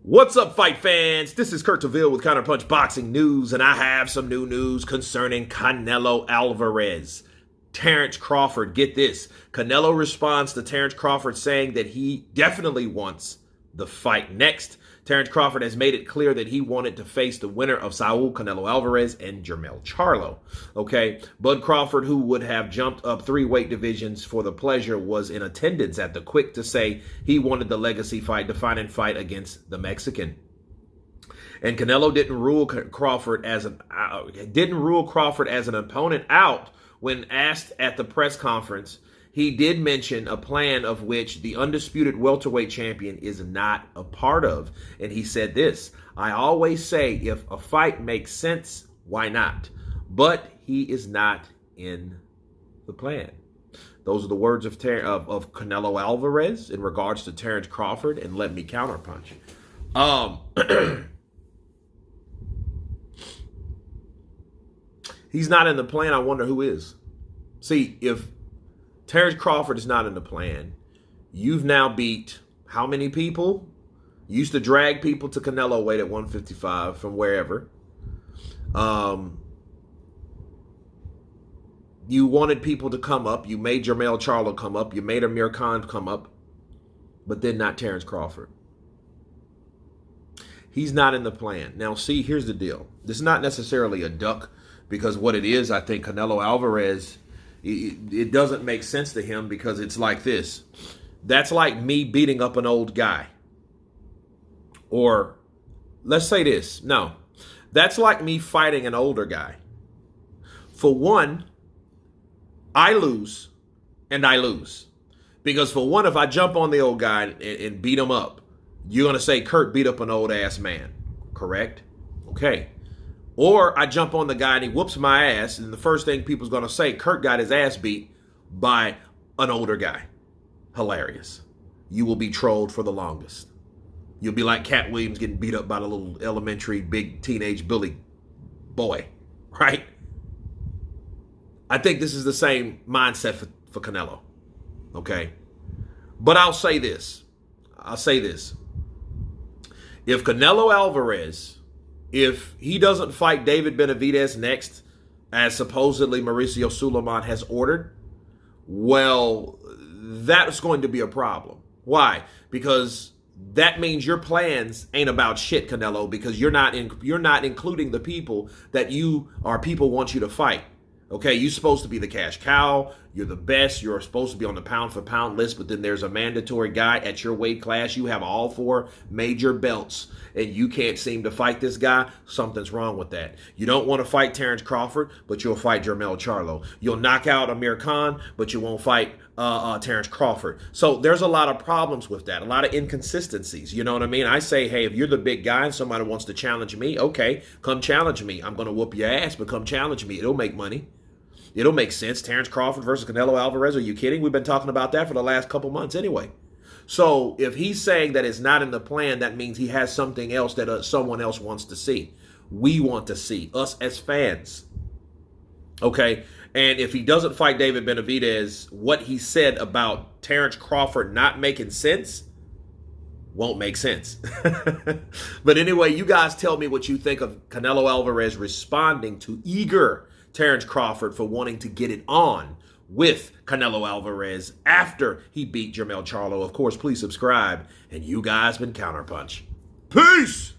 What's up, fight fans? This is Kurt DeVille with Counterpunch Boxing News, and I have some new news concerning Canelo Alvarez. Terence Crawford, get this. Canelo responds to Terence Crawford saying that he definitely wants the fight next. Terence Crawford has made it clear that he wanted to face the winner of Saul Canelo Alvarez and Jermell Charlo. Okay, Bud Crawford, who would have jumped up 3 weight divisions for the pleasure, was in attendance at the Quick to say he wanted the legacy fight, defining fight against the Mexican. And Canelo didn't rule Crawford as an opponent out when asked at the press conference. He did mention a plan of which the undisputed welterweight champion is not a part of. And he said this: I always say if a fight makes sense, why not? But he is not in the plan. Those are the words of Canelo Alvarez in regards to Terence Crawford. And let me counterpunch. He's not in the plan. I wonder who is. See, if Terence Crawford is not in the plan, you've now beat how many people? You used to drag people to Canelo weight at 155 from wherever. You wanted people to come up. You made Jermell Charlo come up. You made Amir Khan come up. But then not Terence Crawford. He's not in the plan. Now, see, here's the deal. This is not necessarily a duck, because what it is, I think Canelo Alvarez, it doesn't make sense to him, because it's like this. That's like me beating up an old guy. Or let's say this. No, that's like me fighting an older guy. For one, I lose and I lose. Because for one, if I jump on the old guy and beat him up, you're going to say Kurt beat up an old ass man. Correct? Okay. Or I jump on the guy and he whoops my ass, and the first thing people's going to say, Kurt got his ass beat by an older guy. Hilarious. You will be trolled for the longest. You'll be like Cat Williams getting beat up by the little elementary big teenage bully boy, right? I think this is the same mindset for Canelo, okay? But I'll say this. If Canelo Alvarez, if he doesn't fight David Benavidez next, as supposedly Mauricio Sulaiman has ordered, well, that's going to be a problem. Why? Because that means your plans ain't about shit, Canelo, because you're not including the people that people want you to fight. Okay, you're supposed to be the cash cow. You're the best. You're supposed to be on the pound-for-pound list, but then there's a mandatory guy at your weight class. You have all 4 major belts, and you can't seem to fight this guy. Something's wrong with that. You don't want to fight Terence Crawford, but you'll fight Jermell Charlo. You'll knock out Amir Khan, but you won't fight Terence Crawford. So there's a lot of problems with that, a lot of inconsistencies. You know what I mean? I say, hey, if you're the big guy and somebody wants to challenge me, okay, come challenge me. I'm going to whoop your ass, but come challenge me. It'll make money. It'll make sense. Terence Crawford versus Canelo Alvarez. Are you kidding? We've been talking about that for the last couple months anyway. So if he's saying that it's not in the plan, that means he has something else that someone else wants to see. We want to see, us as fans. Okay? And if he doesn't fight David Benavidez, what he said about Terence Crawford not making sense won't make sense. But anyway, you guys tell me what you think of Canelo Alvarez responding to eager Terence Crawford for wanting to get it on with Canelo Alvarez after he beat Jermell Charlo. Of course, please subscribe. And you guys been Counterpunch. Peace!